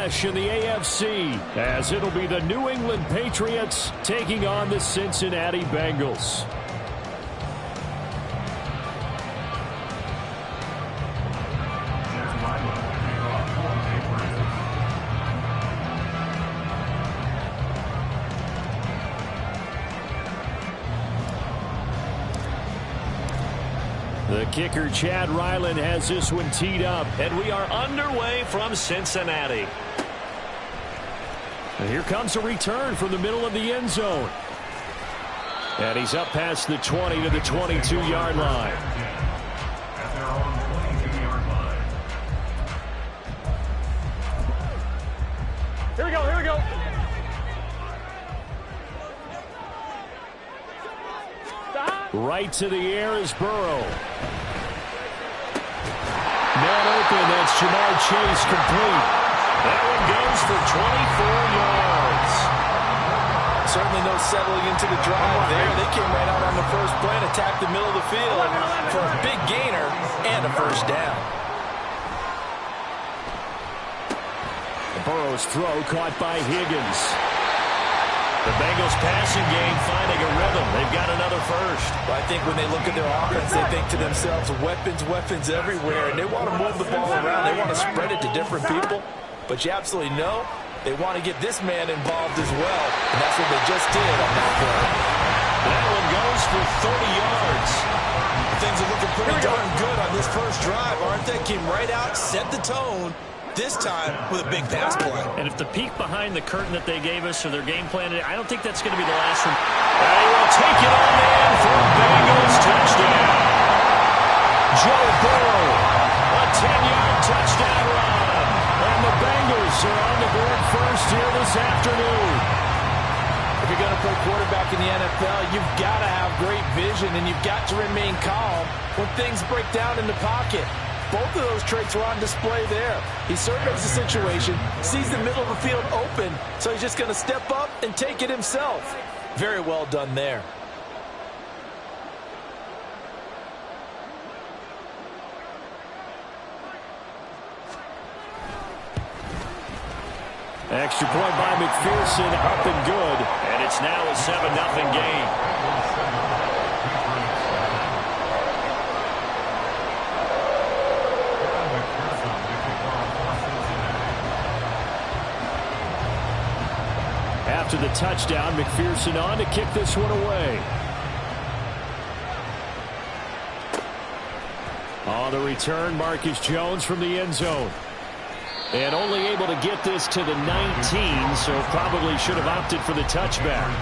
clash in the AFC, as it'll be the New England Patriots taking on the Cincinnati Bengals. The kicker, Chad Ryland, has this one teed up. And we are underway from Cincinnati. And here comes a return from the middle of the end zone. And he's up past the 20 to the 22-yard line. Here we go, here we go. Right to the air is Burrow. Man open, that's Jamar Chase, complete. That one goes for 24 yards. Certainly no settling into the drive there. They came right out on the first play and attacked the middle of the field for a big gainer and a first down. Burrow's throw caught by Higgins. The Bengals passing game finding a rhythm. They've got another first. Well, I think when they look at their offense, they think to themselves, weapons, weapons everywhere, and they want to move the ball around. They want to spread it to different people, but you absolutely know they want to get this man involved as well, and that's what they just did on that play. That one goes for 30 yards. Things are looking pretty darn good on this first drive, aren't they? Came right out, set the tone, this time with a big pass play. And if the peek behind the curtain that they gave us or their game plan, I don't think that's going to be the last one. They will take it on in for a Bengals touchdown. Joe Burrow, a 10-yard touchdown run. And the Bengals are on the board first here this afternoon. If you're going to play quarterback in the NFL, you've got to have great vision, and you've got to remain calm when things break down in the pocket. Both of those traits were on display there. He surveys the situation, sees the middle of the field open, so he's just going to step up and take it himself. Very well done there. Extra point by McPherson, up and good. And it's now a 7-0 game. After the touchdown, McPherson on to kick this one away. On the return, Marcus Jones from the end zone. And only able to get this to the 19, so probably should have opted for the touchback.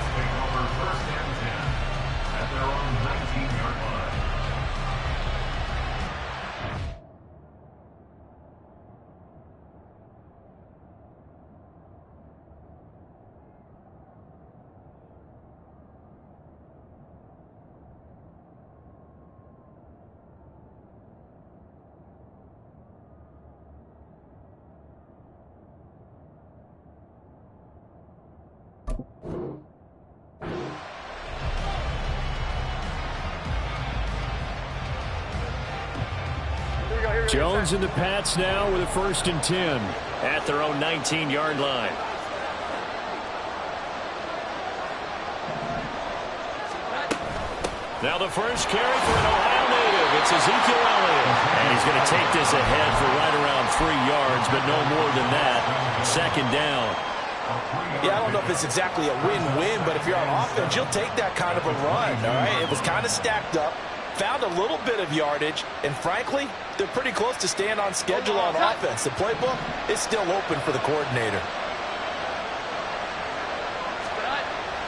Jones and the Pats now with a 1st and 10 at their own 19-yard line. Now the first carry for an Ohio native. It's Ezekiel Elliott. And he's going to take this ahead for right around 3 yards, but no more than that. 2nd down. Yeah, I don't know if it's exactly a win-win, but if you're on offense, you'll take that kind of a run, all right? It was kind of stacked up. Found a little bit of yardage, and frankly, they're pretty close to staying on schedule on offense. The playbook is still open for the coordinator.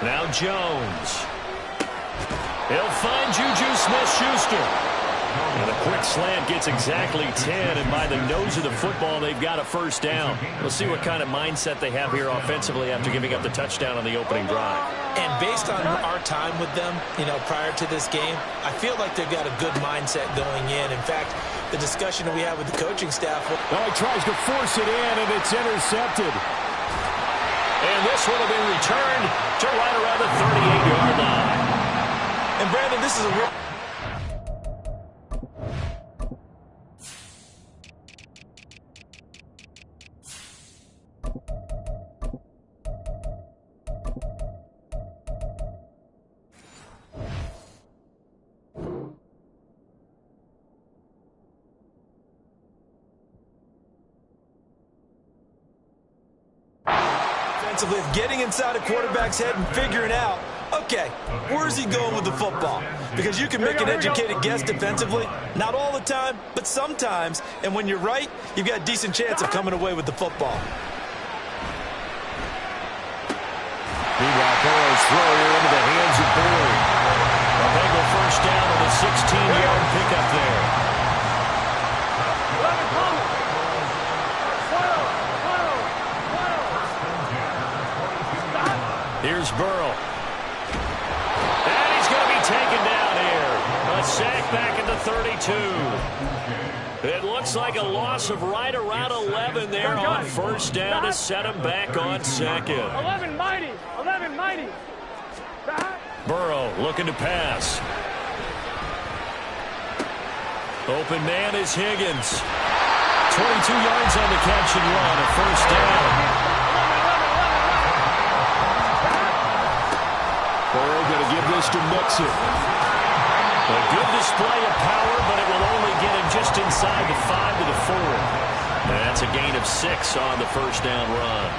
Now Jones. He'll find Juju Smith-Schuster. And a quick slant gets exactly 10, and by the nose of the football, they've got a 1st down. We'll see what kind of mindset they have here offensively after giving up the touchdown on the opening drive. And based on our time with them, prior to this game, I feel like they've got a good mindset going in. In fact, the discussion that we had with the coaching staff. Oh, he tries to force it in, and it's intercepted. And this will have been returned to right around the 38-yard line. And Brandon, this is a real... defensively of getting inside a quarterback's head and figuring out, okay, where's he going with the football? Because you can make an educated guess defensively, not all the time, but sometimes. And when you're right, you've got a decent chance of coming away with the football. Meanwhile, Burrow's throw here into the hands of Boyd. A Bengal first down on the 16-yard pickup there. Here's Burrow. And he's going to be taken down here. A sack back at the 32. It looks like a loss of right around 11 there on first down to set him back on second. 11 mighty. 11 mighty. Burrow looking to pass. Open man is Higgins. 22 yards on the catch and run, a first down. Burrow going to give this to Mixon. A good display of power, but it will only get him just inside the 5 to the 4. And that's a gain of 6 on the first down run.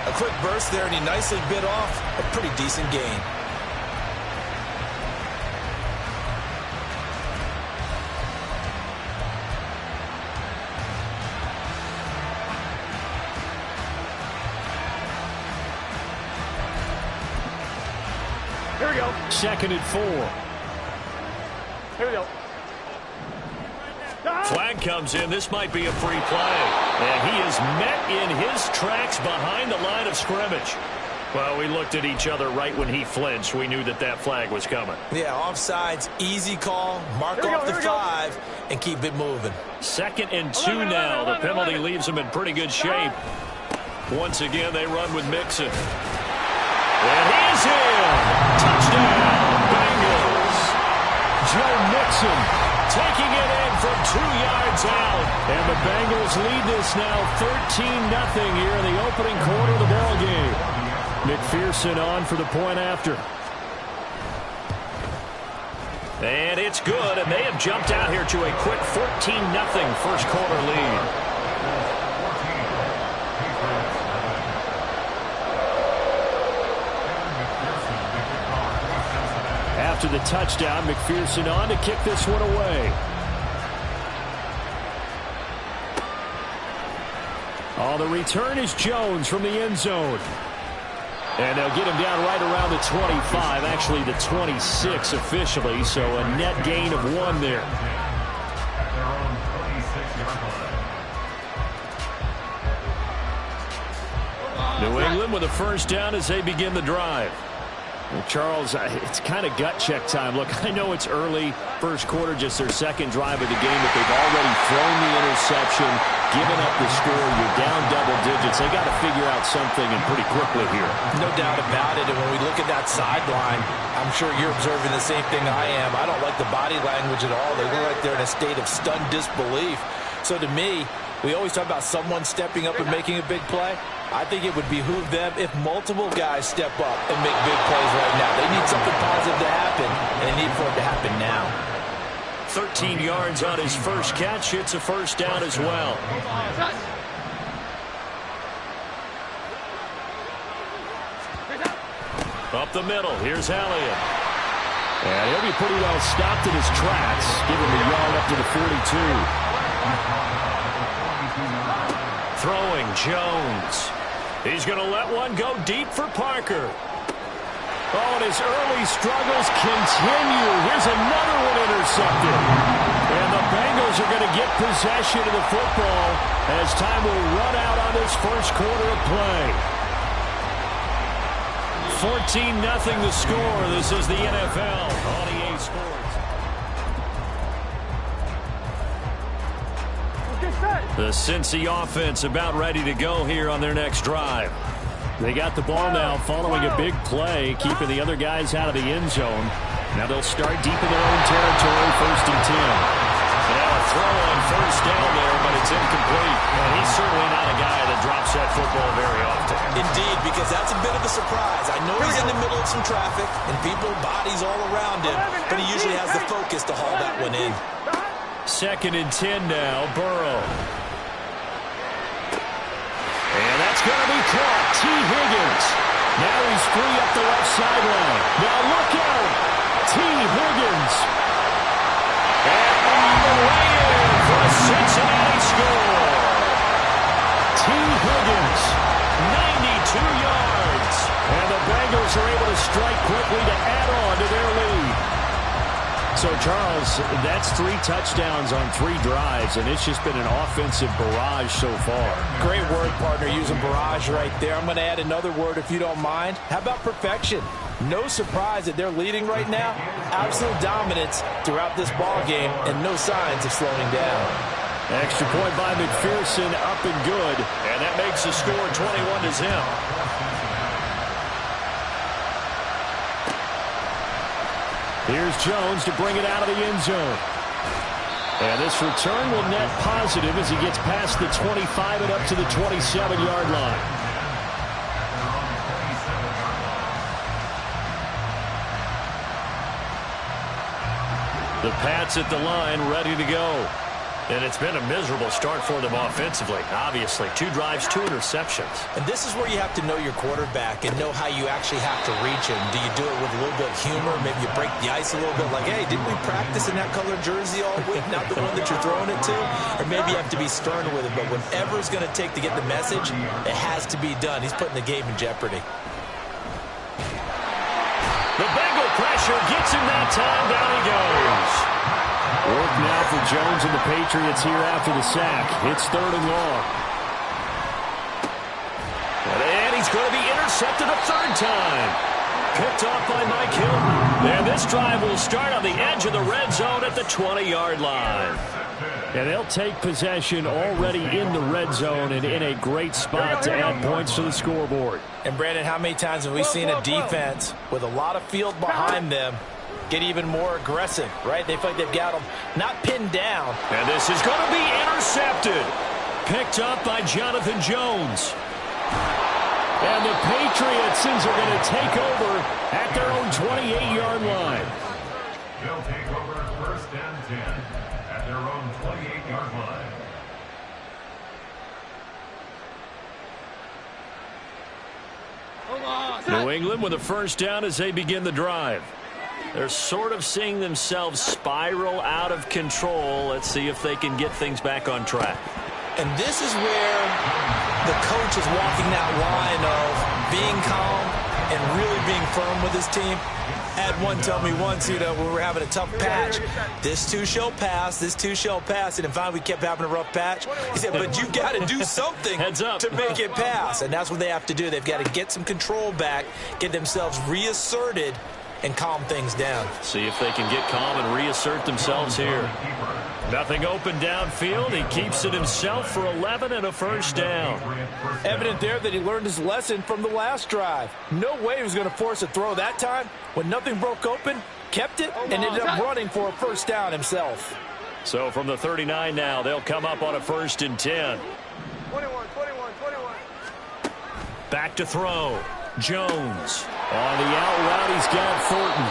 A quick burst there, and he nicely bit off a pretty decent gain. Here we go. Second and 4. Here we go. Flag comes in. This might be a free play. And he is met in his tracks behind the line of scrimmage. Well, we looked at each other right when he flinched. We knew that that flag was coming. Yeah, offsides, easy call, mark off the 5, and keep it moving. Second and 2 now. The penalty leaves him in pretty good shape. Once again, they run with Mixon. And he's in. Touchdown, Bengals. Joe Mixon taking it in from 2 yards out. And the Bengals lead this now 13-0 here in the opening quarter of the ball game. McPherson on for the point after. And it's good, and they have jumped out here to a quick 14-0 first quarter lead. After the touchdown, McPherson on to kick this one away. Oh, the return is Jones from the end zone. And they'll get him down right around the 25, actually the 26 officially, so a net gain of 1 there. New England with a first down as they begin the drive. Well, Charles, it's kind of gut check time. Look, I know it's early, first quarter, just their second drive of the game, but they've already thrown the interception, given up the score. You're down double digits. They got to figure out something, and pretty quickly here. No doubt about it, and when we look at that sideline, I'm sure you're observing the same thing I am. I don't like the body language at all. They look like they're in a state of stunned disbelief. So to me, we always talk about someone stepping up and making a big play. I think it would behoove them if multiple guys step up and make big plays right now. They need something positive to happen, and they need for it to happen now. 13 yards on his first catch. It's a first down as well. Up the middle. Here's Elliott. And he'll be pretty well stopped in his tracks. Give him a yard up to the 42. Throwing Jones. He's going to let one go deep for Parker. Oh, and his early struggles continue. Here's another one intercepted. And the Bengals are going to get possession of the football as time will run out on this first quarter of play. 14-0 the score. This is the NFL on EA Sports. The Cincy offense about ready to go here on their next drive. They got the ball now following a big play, keeping the other guys out of the end zone. Now they'll start deep in their own territory, 1st and 10. Now a throw on first down there, but it's incomplete. And he's certainly not a guy that drops that football very often. Indeed, because that's a bit of a surprise. I know he's in the middle of some traffic and people, bodies all around him, but he usually has the focus to haul that one in. 2nd and 10 now, Burrow. And that's going to be caught. T. Higgins. Now he's free up the left sideline. Now look out. T. Higgins. And all the way in for a Cincinnati score. T. Higgins, 92 yards. And the Bengals are able to strike quickly to add on to their lead. So, Charles, that's 3 touchdowns on 3 drives, and it's just been an offensive barrage so far. Great word, partner, using barrage right there. I'm going to add another word if you don't mind. How about perfection? No surprise that they're leading right now. Absolute dominance throughout this ball game and no signs of slowing down. Extra point by McPherson, up and good. And that makes the score 21-0. Here's Jones to bring it out of the end zone. And this return will net positive as he gets past the 25 and up to the 27-yard line. The Pats at the line, ready to go. And it's been a miserable start for them offensively. Obviously, 2 drives, 2 interceptions. And this is where you have to know your quarterback and know how you actually have to reach him. Do you do it with a little bit of humor? Maybe you break the ice a little bit like, hey, didn't we practice in that colored jersey all week? Not the one that you're throwing it to? Or maybe you have to be stern with it. But whatever it's going to take to get the message, it has to be done. He's putting the game in jeopardy. The Bengal pressure gets him that time. Down he goes. Work now for Jones and the Patriots here after the sack. It's 3rd and long. And he's going to be intercepted a 3rd time. Picked off by Mike Hilton. And this drive will start on the edge of the red zone at the 20-yard line. And they'll take possession already in the red zone and in a great spot to add points to the scoreboard. And, Brandon, how many times have we seen a defense with a lot of field behind them get even more aggressive, right? They feel like they've got them not pinned down. And this is going to be intercepted. Picked up by Jonathan Jones. And the Patriots are going to take over at their own 28-yard line. They'll take over 1st and 10 at their own 28-yard line. New England with a 1st down as they begin the drive. They're sort of seeing themselves spiral out of control. Let's see if they can get things back on track. And this is where the coach is walking that line of being calm and really being firm with his team. Had one tell me once, when we were having a tough patch, this too shall pass, this too shall pass. And finally we kept having a rough patch. He said, but you've got to do something to make it pass. And that's what they have to do. They've got to get some control back, get themselves reasserted, and calm things down. See if they can get calm and reassert themselves here. Nothing open downfield. He keeps it himself for 11 and a 1st down. Evident there that he learned his lesson from the last drive. No way he was going to force a throw that time. When nothing broke open, kept it, and ended up running for a 1st down himself. So from the 39 now, they'll come up on a 1st and 10. 21. Back to throw. Jones. On the out route, he's got Thornton.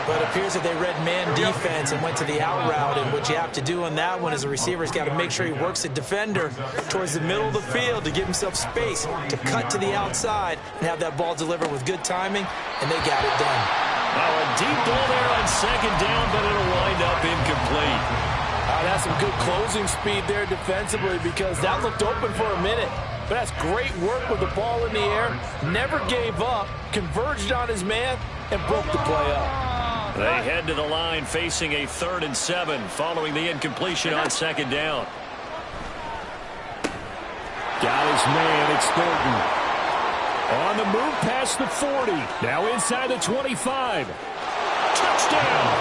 But it appears that they read man defense and went to the out route. And what you have to do on that one is a receiver's got to make sure he works the defender towards the middle of the field to give himself space to cut to the outside and have that ball delivered with good timing. And they got it done. Now a deep ball there on 2nd down, but it'll wind up incomplete. That's some good closing speed there defensively because that looked open for a minute. But that's great work with the ball in the air. Never gave up, converged on his man, and broke the play up. They head to the line facing a 3rd and 7 following the incompletion on 2nd down. Got his man, it's Thornton. On the move past the 40. Now inside the 25. Touchdown!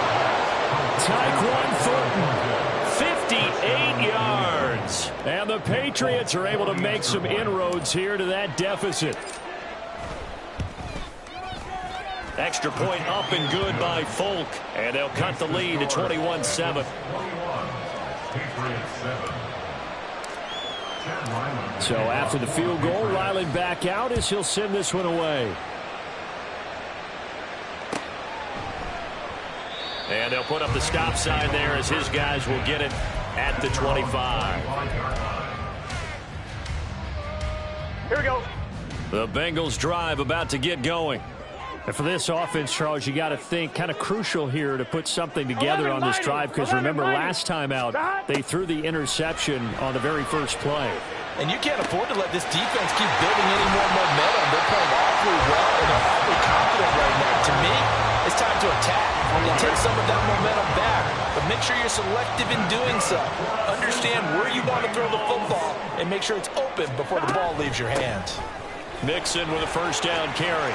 Tyquan Thornton. 58 yards. And the Patriots are able to make some inroads here to that deficit. Extra point up and good by Folk. And they'll cut the lead to 21-7. So after the field goal, Ryland back out as he'll send this one away. And they'll put up the stop sign there as his guys will get it at the 25. Here we go. The Bengals drive about to get going. And for this offense, Charles, you got to think kind of crucial here to put something together on this drive, because remember last time out, they threw the interception on the very first play. And you can't afford to let this defense keep building any more momentum. They're playing awfully well, and they're awfully confident right now. To me, it's time to attack and take some of that momentum back. But make sure you're selective in doing so. Understand where you want to throw the football, and make sure it's open before the ball leaves your hands. Mixon with a first down carry.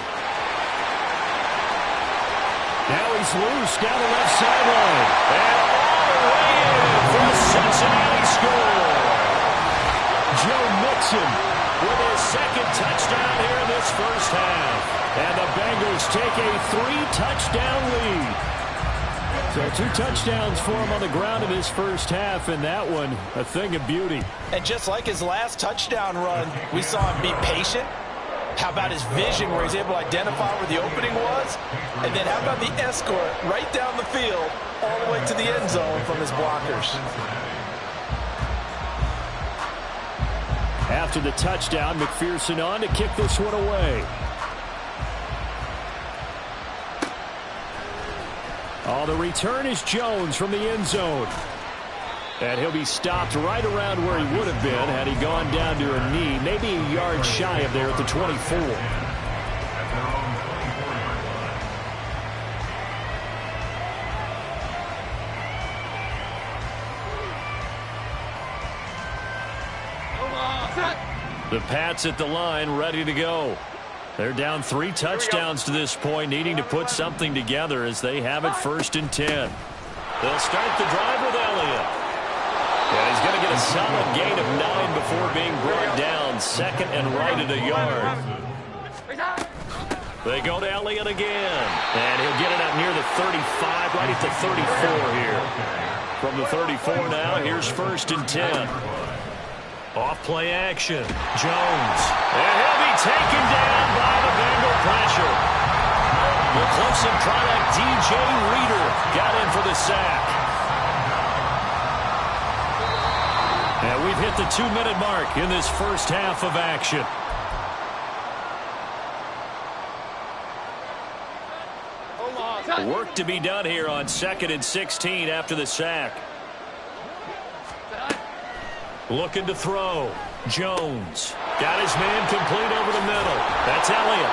Now he's loose down the left sideline. And all the way in for a Cincinnati score. Joe Mixon With his second touchdown here in this first half. and the Bengals take a 3-touchdown lead. So 2 touchdowns for him on the ground in his first half, and that one a thing of beauty. And just like his last touchdown run, we saw him be patient. How about his vision where he's able to identify where the opening was? And then how about the escort right down the field all the way to the end zone from his blockers? After the touchdown, McPherson on to kick this one away. Oh, the return is Jones from the end zone. And he'll be stopped right around where he would have been had he gone down to a knee, maybe a yard shy of there at the 24. The Pats at the line, ready to go. They're down 3 touchdowns to this point, needing to put something together as they have it 1st and 10. They'll start the drive with Elliott. And he's going to get a solid gain of 9 before being brought down. 2nd and right at a yard. They go to Elliott again. And he'll get it up near the 35, right at the 34 here. From the 34 now, here's 1st and 10. Off play action. Jones. And he'll be taken down by the Bengal pressure. The Clemson product, DJ Reader, got in for the sack. And we've hit the 2-minute mark in this first half of action. Work to be done here on 2nd and 16 after the sack. Looking to throw. Jones. Got his man complete over the middle. That's Elliott.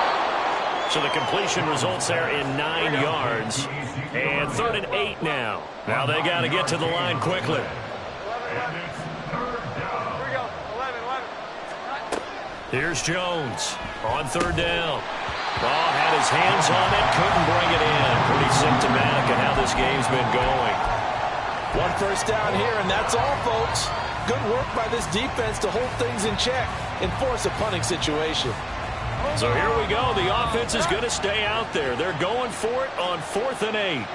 So the completion results there in 9 yards. And 3rd and 8 now. Now they got to get to the line quickly. Here's Jones on 3rd down. Ball had his hands on it, couldn't bring it in. Pretty symptomatic of how this game's been going. 1 first down here, and that's all, folks. Good work by this defense to hold things in check and force a punting situation. So here we go. The offense is going to stay out there. They're going for it on 4th and 8.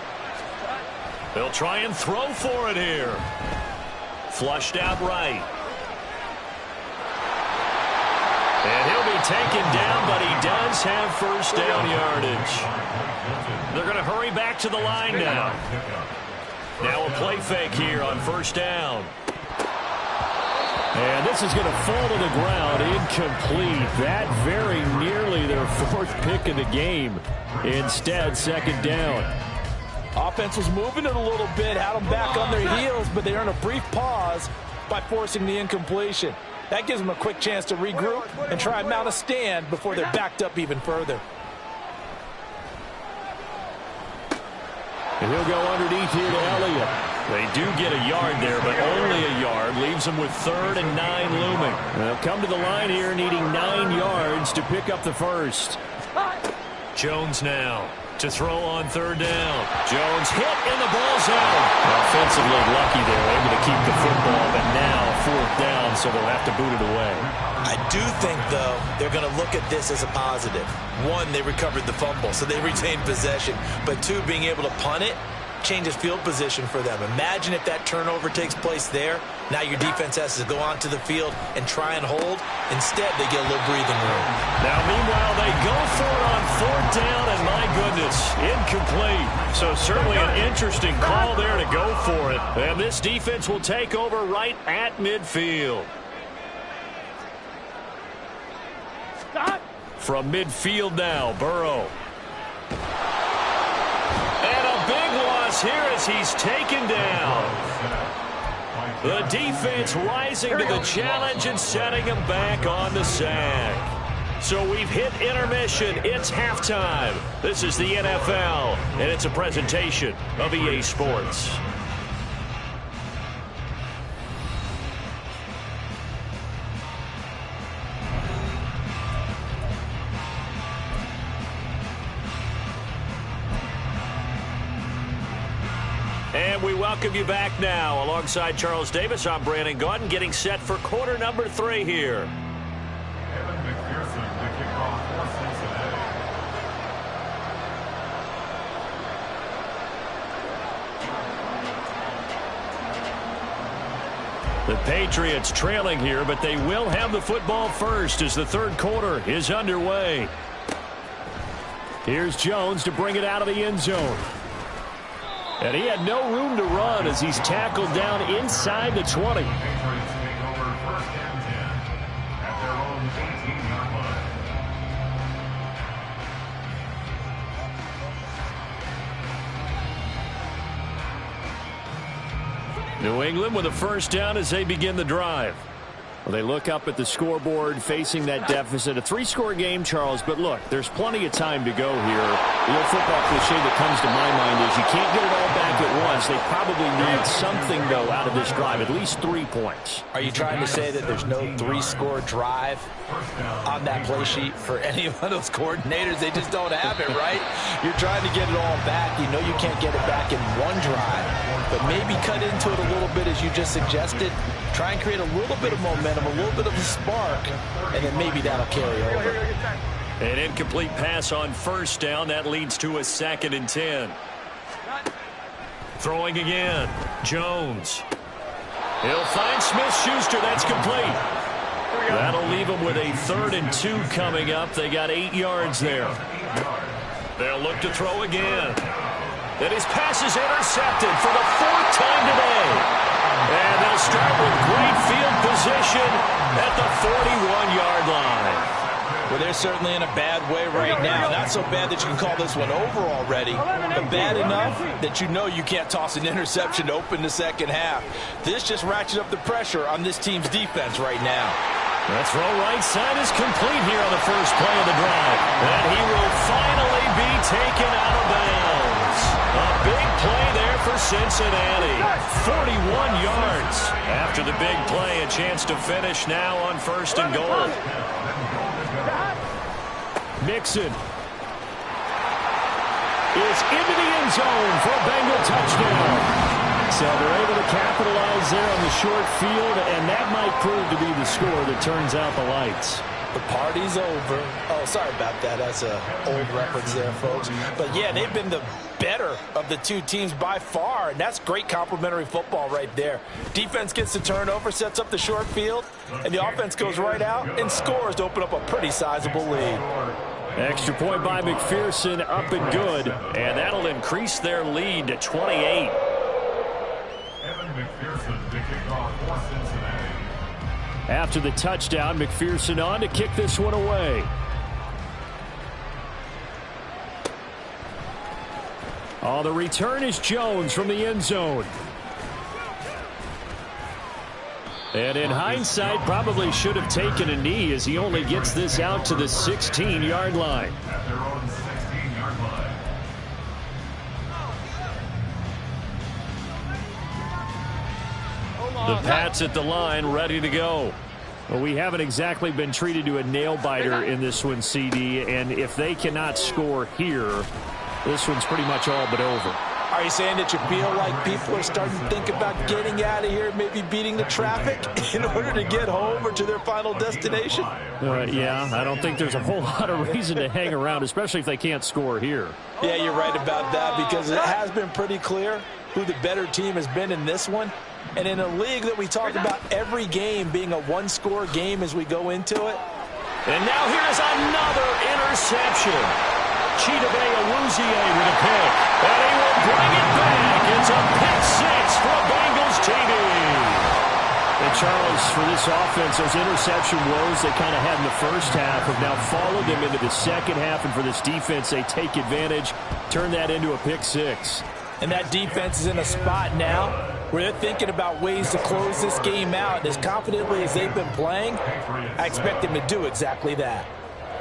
They'll try and throw for it here. Flushed out right. And he'll be taken down, but he does have 1st down yardage. They're going to hurry back to the line now. Now a play fake here on 1st down. And this is going to fall to the ground, incomplete. That very nearly their 4th pick of the game. Instead, 2nd down. Offense was moving it a little bit, had them back on their heels, but they earned a brief pause by forcing the incompletion. That gives them a quick chance to regroup and try and mount a stand before they're backed up even further. And he'll go underneath here to Elliott. They do get a yard there, but only a yard. Leaves them with 3rd and 9 looming. They'll come to the line here needing 9 yards to pick up the 1st. Jones now to throw on 3rd down. Jones hit and the ball's out. Offensively lucky there, able to keep the football, but now 4th down, so they'll have to boot it away. I do think, though, they're going to look at this as a positive. 1, they recovered the fumble, so they retained possession. But 2, being able to punt it changes field position for them. Imagine if that turnover takes place there. Now your defense has to go onto the field and try and hold. Instead, they get a little breathing room. Now, meanwhile, they go for it on 4th down, and my goodness, incomplete. So certainly an interesting call there to go for it. And this defense will take over right at midfield. From midfield now, Burrow. And a big loss here as he's taken down. The defense rising to the challenge and setting him back on the sack. So we've hit intermission. It's halftime. This is the NFL, and it's a presentation of EA Sports. And we welcome you back now. Alongside Charles Davis, I'm Brandon Gaudin, getting set for quarter number 3 here. The Patriots trailing here, but they will have the football first as the third quarter is underway. Here's Jones to bring it out of the end zone. And he had no room to run as he's tackled down inside the 20. New England with a first down as they begin the drive. Well, they look up at the scoreboard facing that deficit. A 3-score game, Charles, but look, there's plenty of time to go here. The old football cliche that comes to my mind is you can't get it all back at once. They probably need something, though, out of this drive, at least 3 points. Are you trying to say that there's no 3-score drive on that play sheet for any of those coordinators? They just don't have it, right? You're trying to get it all back. You know you can't get it back in one drive, but maybe cut into it a little bit as you just suggested. Try and create a little bit of momentum, a little bit of a spark, and then maybe that'll carry over. An incomplete pass on first down. That leads to a 2nd and 10. Throwing again. Jones. He'll find Smith-Schuster. That's complete. That'll leave him with a 3rd and 2 coming up. They got 8 yards there. They'll look to throw again. And his pass is intercepted for the 4th time today. And they'll start with great field position at the 41-yard line. Well, they're certainly in a bad way right now. Not so bad that you can call this one over already, but bad enough that you know you can't toss an interception to open the second half. This just ratchets up the pressure on this team's defense right now. That throw right side is complete here on the first play of the drive. And he will finally be taken out of bounds. A big play there for Cincinnati. 41 yards. After the big play, a chance to finish now on 1st and goal. Mixon is into the end zone for a Bengal touchdown. So they're able to capitalize there on the short field, and that might prove to be the score that turns out the lights. The party's over. Oh, sorry about that. That's an old reference there, folks. But, yeah, they've been the better of the two teams by far, and that's great complimentary football right there. Defense gets the turnover, sets up the short field, and the offense goes right out and scores to open up a pretty sizable lead. Extra point by McPherson, up and good, and that'll increase their lead to 28. After the touchdown, McPherson on to kick this one away. Oh, the return is Jones from the end zone. And in hindsight, probably should have taken a knee as he only gets this out to the 16-yard line. The Pats at the line, ready to go. Well, we haven't exactly been treated to a nail-biter in this one, CD, and if they cannot score here, this one's pretty much all but over. Are you saying that you feel like people are starting to think about getting out of here, maybe beating the traffic in order to get home or to their final destination? Yeah, I don't think there's a whole lot of reason to hang around, especially if they can't score here. Yeah, you're right about that, because it has been pretty clear who the better team has been in this one. And in a league that we talk about every game being a one-score game as we go into it. And now here's another interception. Chidobe Awuzie with a pick. And he will bring it back. It's a pick six for Bengals TV. And Charles, for this offense, those interception woes they kind of had in the first half have now followed them into the second half. And for this defense, they take advantage, turn that into a pick six. And that defense is in a spot now where they're thinking about ways to close this game out. And as confidently as they've been playing, I expect them to do exactly that.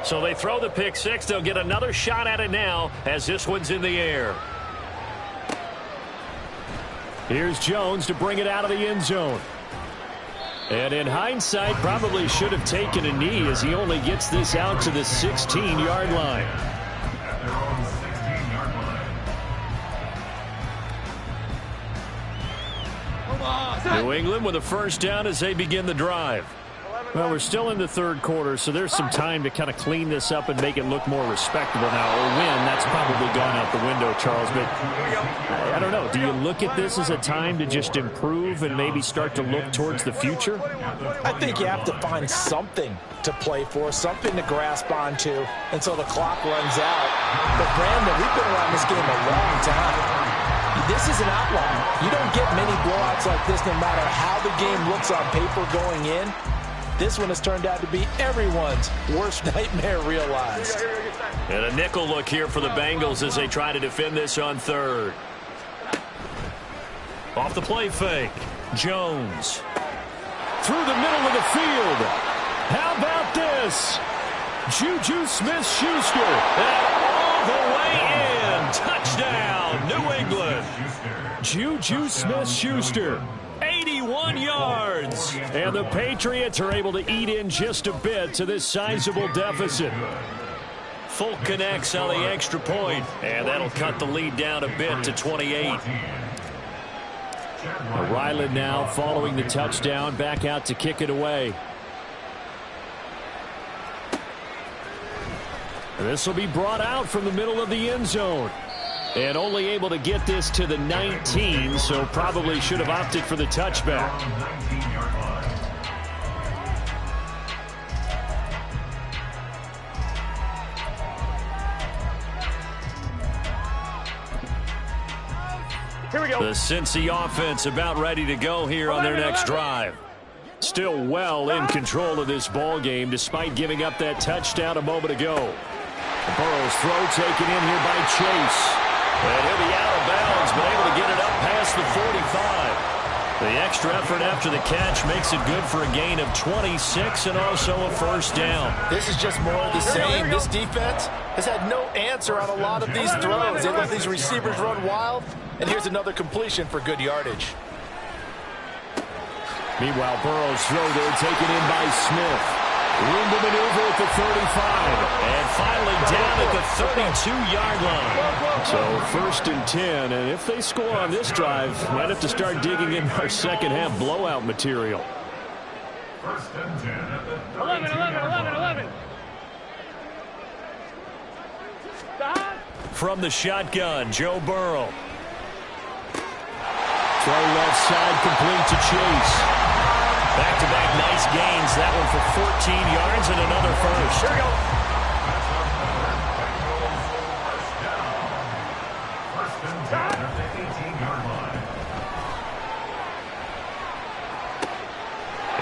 So they throw the pick six. They'll get another shot at it now as this one's in the air. Here's Jones to bring it out of the end zone. And in hindsight, probably should have taken a knee as he only gets this out to the 16-yard line. New England with a first down as they begin the drive. Well, we're still in the third quarter, so there's some time to kind of clean this up and make it look more respectable now. Or win, that's probably gone out the window, Charles. But I don't know. Do you look at this as a time to just improve and maybe start to look towards the future? I think you have to find something to play for, something to grasp onto until the clock runs out. But, Brandon, we've been around this game a long time. This is an outlier. You don't get many blowouts like this no matter how the game looks on paper going in. This one has turned out to be everyone's worst nightmare realized. And a nickel look here for the Bengals as they try to defend this on third. Off the play fake. Jones. Through the middle of the field. How about this? Juju Smith-Schuster. And all the way in. Touchdown, New England. Juju Smith-Schuster. 81 yards. And the Patriots are able to eat in just a bit to this sizable deficit. Full connects on the extra point, and that'll cut the lead down a bit to 28. Ryland now following the touchdown, back out to kick it away. And this will be brought out from the middle of the end zone. And only able to get this to the 19, so probably should have opted for the touchback. Here we go. The Cincy offense about ready to go here on their next drive. Still well in control of this ball game despite giving up that touchdown a moment ago. Burrow's throw taken in here by Chase. And he'll be out of bounds, but able to get it up past the 45. The extra effort after the catch makes it good for a gain of 26 and also a first down. This is just more of the same. This defense has had no answer on a lot of these throws. They let these receivers run wild, and here's another completion for good yardage. Meanwhile, Burrow's throw there taken in by Smith. Room to maneuver at the 35. And finally down at the 32-yard line. So first and 10, and if they score on this drive, might have to start digging in our second half blowout material. First and 10 at the 11. From the shotgun, Joe Burrow. Throw left side complete to Chase. Back-to-back nice gains. That one for 14 yards and another first. Here we go. First and 10 at the 18-yard line.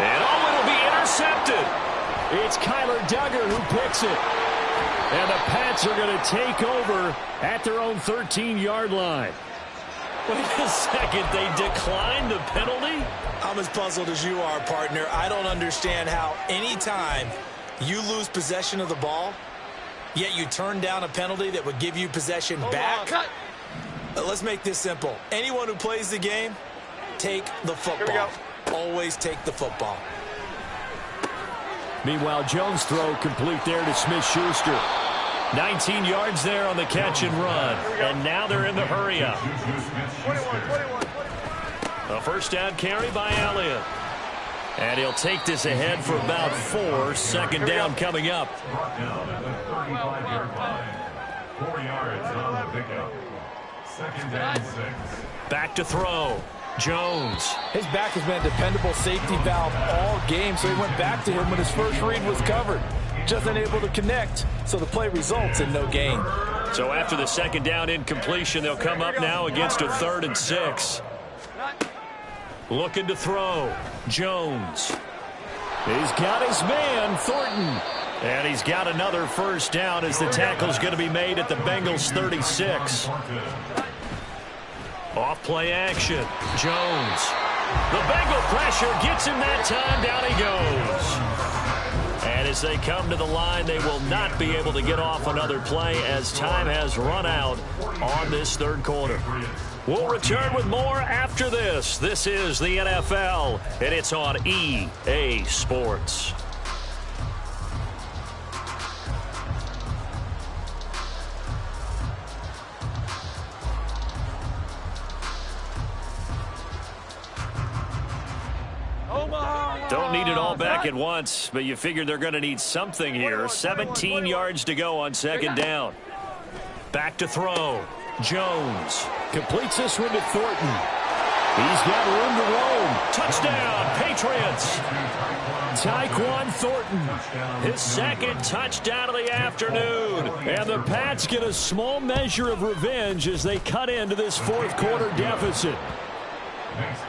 And it'll be intercepted. It's Kyler Duggar who picks it. And the Pats are going to take over at their own 13-yard line. Wait a second. They declined the penalty? I'm as puzzled as you are, partner. I don't understand how any time you lose possession of the ball, yet you turn down a penalty that would give you possession back. Let's make this simple. Anyone who plays the game, take the football. Always take the football. Meanwhile, Jones' throw complete there to Smith-Schuster. 19 yards there on the catch and run. And now they're in the hurry up. 21. A first down carry by Elliott. And he'll take this ahead for about 4. Second down coming up. Brought down at the 35-yard line. 4 yards on the pickup. Second and 6. Back to throw. Jones. His back has been a dependable safety valve all game, so he went back to him when his first read was covered. Just unable to connect, so the play results in no gain. So after the second down incompletion, they'll come up now against a 3rd and 6. Looking to throw. Jones. He's got his man, Thornton. And he's got another first down as the tackle's going to be made at the Bengals 36. Off play action. Jones. The Bengal pressure gets him that time. Down he goes. And as they come to the line, they will not be able to get off another play as time has run out on this third quarter. We'll return with more after this. This is the NFL, and it's on EA Sports. Don't need it all back at once, but you figure they're going to need something here. 17 yards to go on second down. Back to throw. Jones completes this one to Thornton. He's got room to roam. Touchdown, Patriots. Tyquan Thornton, his second touchdown of the afternoon. And the Pats get a small measure of revenge as they cut into this fourth quarter deficit.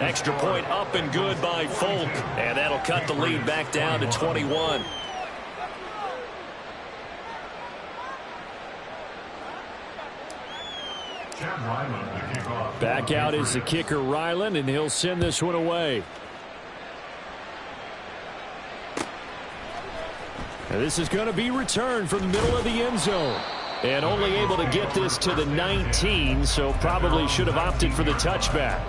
Extra point up and good by Folk. And that'll cut the lead back down to 21. Back out is the kicker, Ryland, and he'll send this one away. And this is going to be returned from the middle of the end zone. And only able to get this to the 19, so probably should have opted for the touchback.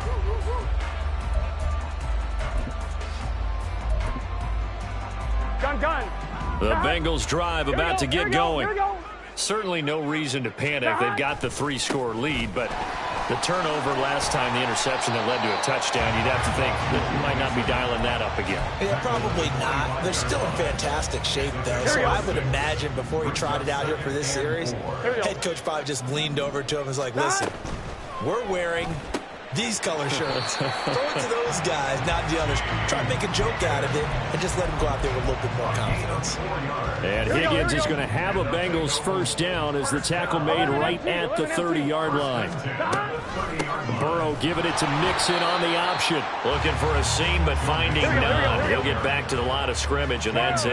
The Bengals drive about to get going. Certainly no reason to panic. They've got the 3-score lead, but the turnover last time, the interception that led to a touchdown, you'd have to think that you might not be dialing that up again. Yeah, probably not. They're still in fantastic shape, though, so I would imagine before he trotted out here for this series, head coach probably just leaned over to him and was like, listen, we're wearing these color shirts. Throw it to those guys, not the others. Try to make a joke out of it and just let them go out there with a little bit more confidence. And Higgins is going to have a Bengals first down as the tackle made right at the 30-yard line. Burrow giving it to Mixon on the option. Looking for a seam, but finding none. He'll get back to the line of scrimmage, and that's it.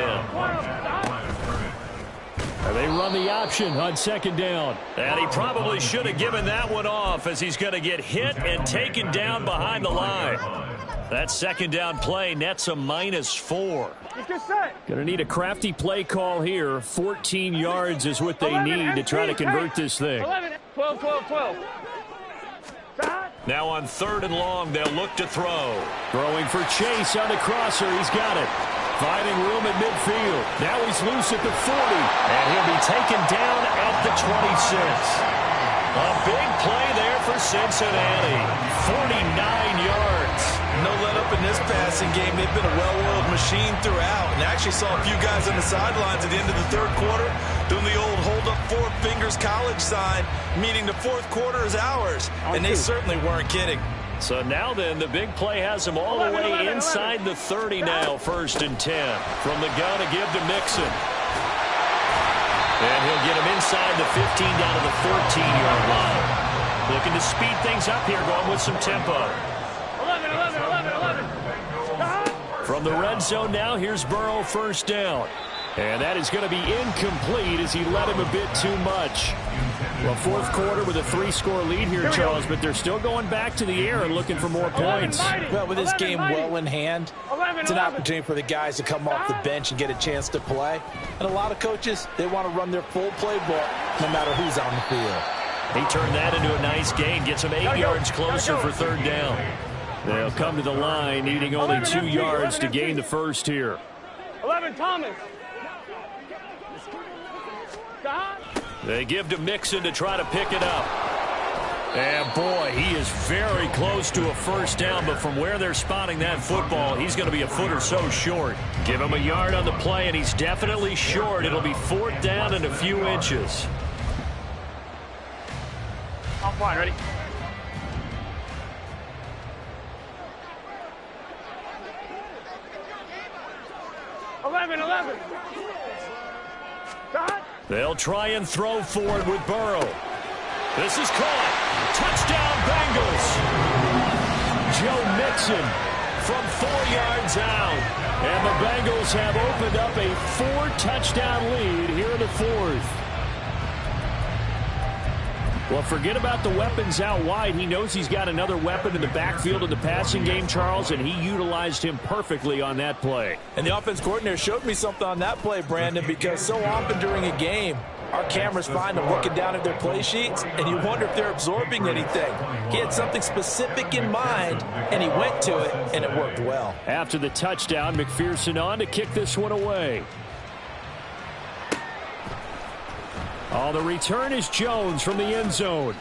They run the option on second down. And he probably should have given that one off as he's going to get hit and taken down behind the line. That second down play nets a -4. Going to need a crafty play call here. 14 yards is what they need to try to convert this thing. 12. Now on 3rd and long, they'll look to throw. Throwing for Chase on the crosser. He's got it. Finding room at midfield. Now he's loose at the 40. And he'll be taken down at the 26. A big play there for Cincinnati. 49 yards. No let up in this passing game. They've been a well-oiled machine throughout. And I actually saw a few guys on the sidelines at the end of the third quarter doing the old hold up 4 fingers college sign, meaning the fourth quarter is ours. And they certainly weren't kidding. So now then, the big play has him all the way inside the 30 now, 1st and 10. From the gun to give to Mixon. And he'll get him inside the 15 down to the 14-yard line. Looking to speed things up here, going with some tempo. 11. From the red zone now, here's Burrow, first down. And that is going to be incomplete as he led him a bit too much. Well, fourth quarter with a 3-score lead here, Charles, but they're still going back to the air and looking for more points. Well, with this game well in hand, it's an opportunity for the guys to come off the bench and get a chance to play. And a lot of coaches, they want to run their full playbook no matter who's on the field. He turned that into a nice gain, gets him 8 yards closer for 3rd down. They'll come to the line, needing only 2 yards to gain the first here. 11, Thomas. They give to Mixon to try to pick it up. And, boy, he is very close to a first down, but from where they're spotting that football, he's going to be a foot or so short. Give him a yard on the play, and he's definitely short. It'll be 4th down and a few inches. Offline, ready? Eleven. They'll try and throw forward with Burrow. This is caught. Touchdown, Bengals. Joe Mixon from 4 yards out. And the Bengals have opened up a 4-touchdown lead here in the fourth. Well, forget about the weapons out wide. He knows he's got another weapon in the backfield in the passing game, Charles, and he utilized him perfectly on that play. And the offense coordinator showed me something on that play, Brandon, because so often during a game, our cameras find them looking down at their play sheets, and you wonder if they're absorbing anything. He had something specific in mind, and he went to it, and it worked well. After the touchdown, McPherson on to kick this one away. Oh, the return is Jones from the end zone.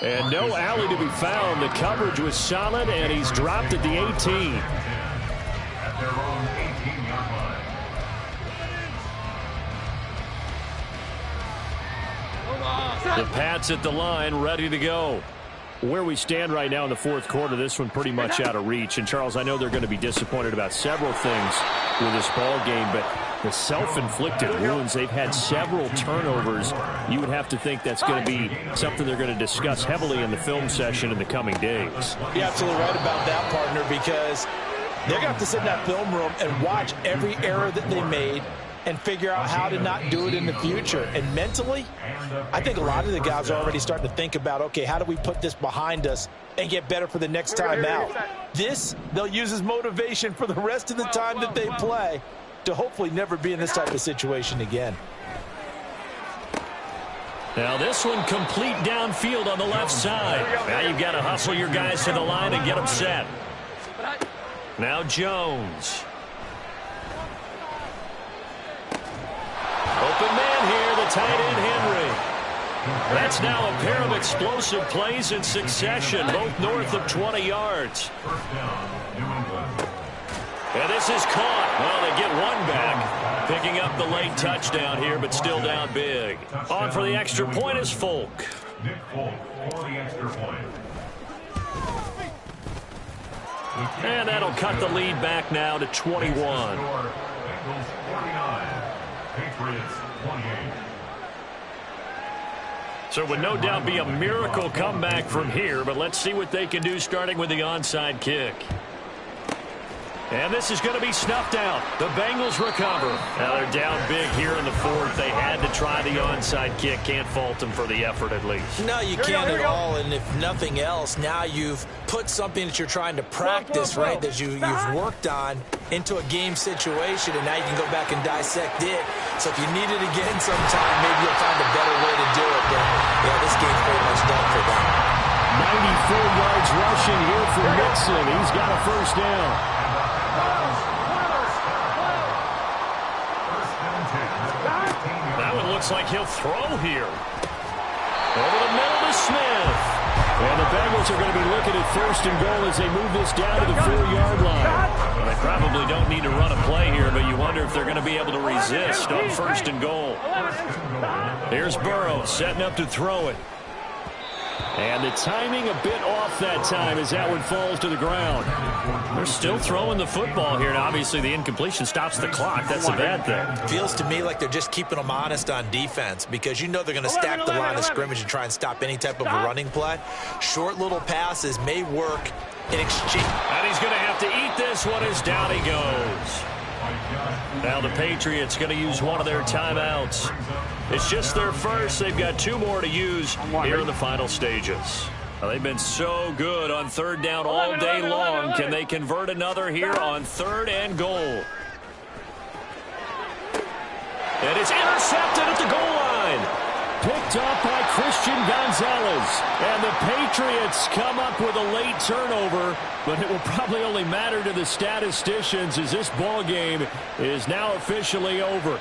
And no alley to be found. The coverage was solid, and he's dropped at the 18. At their own 18-yard line. The Pats at the line, ready to go. Where we stand right now in the fourth quarter, this one pretty much out of reach. And, Charles, I know they're going to be disappointed about several things with this ball game, but the self-inflicted wounds, they've had several turnovers. You would have to think that's going to be something they're going to discuss heavily in the film session in the coming days. You're absolutely right about that, partner, because they're going to have to sit in that film room and watch every error that they made and figure out how to not do it in the future. And mentally, I think a lot of the guys are already starting to think about, okay, how do we put this behind us and get better for the next time out? This, they'll use as motivation for the rest of the time that they play to hopefully never be in this type of situation again. Now this one complete downfield on the left side. Now you've got to hustle your guys to the line and get them set. Now Jones. Open man here, the tight end Henry. That's now a pair of explosive plays in succession, both north of 20 yards. First down, New England. And this is caught. Well, they get one back, picking up the late touchdown here, but still down big. On for the extra point is Folk. Nick Folk for the extra point. And that'll cut the lead back now to 21. Bengals 49, Patriots 28. So it would no doubt be a miracle comeback from here, but let's see what they can do starting with the onside kick. And this is going to be snuffed out. The Bengals recover. Now they're down big here in the fourth. They had to try the onside kick. Can't fault them for the effort at least. No, you can't at all. And if nothing else, now you've put something that you're trying to practice, right, that you've worked on into a game situation, and now you can go back and dissect it. So if you need it again sometime, maybe you'll find a better way to do it. But, yeah, this game's pretty much done for them. 94 yards rushing here for Mixon. He's got a first down. That one looks like he'll throw here. Over the middle to Smith. And the Bengals are going to be looking at first and goal as they move this down to the 4-yard line. Well, they probably don't need to run a play here, but you wonder if they're going to be able to resist on first and goal. Here's Burrow setting up to throw it. And the timing a bit off that time as that one falls to the ground. They're still throwing the football here, and obviously the incompletion stops the clock. That's a bad thing. Feels to me like they're just keeping them honest on defense, because you know they're going to stack the line of scrimmage and try and stop any type of a running play. Short little passes may work in exchange. And he's going to have to eat this one as down he goes. Now the Patriots going to use one of their timeouts. It's just their first. They've got 2 more to use here in the final stages. Well, they've been so good on third down all day long. Can they convert another here on third and goal? And it's intercepted at the goal line. Picked up by Christian Gonzalez. And the Patriots come up with a late turnover, but it will probably only matter to the statisticians as this ball game is now officially over.